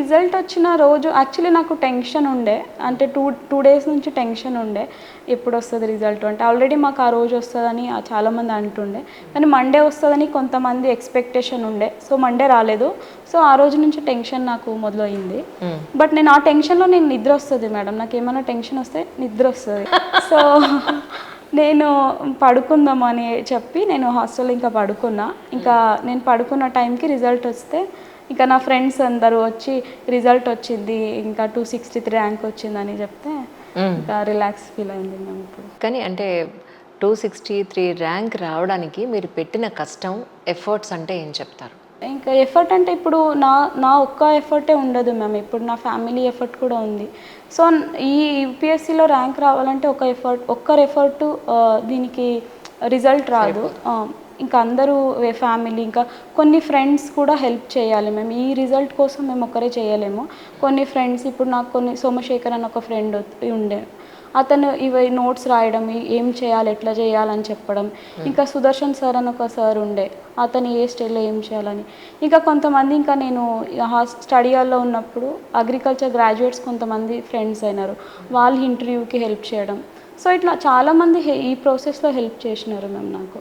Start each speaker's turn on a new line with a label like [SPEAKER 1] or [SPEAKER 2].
[SPEAKER 1] Result వచ్చిన రోజు actually నాకు టెన్షన్ ఉండే, అంటే టూ డేస్ నుంచి టెన్షన్ ఉండే ఎప్పుడు వస్తుంది రిజల్ట్ అంటే. ఆల్రెడీ మాకు ఆ రోజు వస్తుందని చాలామంది అంటుండే, కానీ మండే వస్తుందని కొంతమంది ఎక్స్పెక్టేషన్ ఉండే. సో మండే రాలేదు. సో ఆ రోజు నుంచి టెన్షన్ నాకు మొదలైంది. బట్ నేను ఆ టెన్షన్లో నిద్ర వస్తుంది మేడం, నాకు ఏమైనా టెన్షన్ వస్తే నిద్ర వస్తుంది. సో నేను పడుకుందామని చెప్పి నేను హాస్టల్లో ఇంకా పడుకున్నా. ఇంకా నేను పడుకున్న టైంకి రిజల్ట్ వస్తే ఇంకా నా ఫ్రెండ్స్ అందరూ వచ్చి రిజల్ట్ వచ్చింది, ఇంకా 263 ర్యాంక్ వచ్చిందని చెప్తే ఇంకా రిలాక్స్ ఫీల్ అయింది మేము ఇప్పుడు.
[SPEAKER 2] కానీ అంటే 263 ర్యాంక్ రావడానికి మీరు పెట్టిన కష్టం, ఎఫర్ట్స్ అంటే ఏం చెప్తారు?
[SPEAKER 1] ఇంకా ఎఫర్ట్ అంటే ఇప్పుడు నా ఒక్క ఎఫర్టే ఉండదు మ్యామ్, ఇప్పుడు నా ఫ్యామిలీ ఎఫర్ట్ కూడా ఉంది. సో ఈ యూపీఎస్సీలో ర్యాంక్ రావాలంటే ఒక్కరి ఎఫర్ట్ దీనికి రిజల్ట్ రాదు. ఇంకా అందరూ ఫ్యామిలీ, ఇంకా కొన్ని ఫ్రెండ్స్ కూడా హెల్ప్ చేయాలి. మేము ఈ రిజల్ట్ కోసం మేము ఒక్కరే చేయలేము. కొన్ని ఫ్రెండ్స్, ఇప్పుడు నాకు సోమశేఖర్ అని ఒక ఫ్రెండ్ ఉండే, అతను ఇవి నోట్స్ రాయడం, ఏం చేయాలి ఎట్లా చేయాలని చెప్పడం. ఇంకా సుదర్శన్ సార్ అని ఒక సార్ ఉండే, అతను ఏ స్టైల్లో ఏం చేయాలని. ఇంకా కొంతమంది, ఇంకా నేను స్టడీ హాల్లో ఉన్నప్పుడు అగ్రికల్చర్ గ్రాడ్యుయేట్స్ కొంతమంది ఫ్రెండ్స్ అయినారు, వాళ్ళు ఇంటర్వ్యూకి హెల్ప్ చేయడం. సో ఇట్లా చాలామంది ఈ ప్రాసెస్లో హెల్ప్ చేసినారు మ్యామ్ నాకు.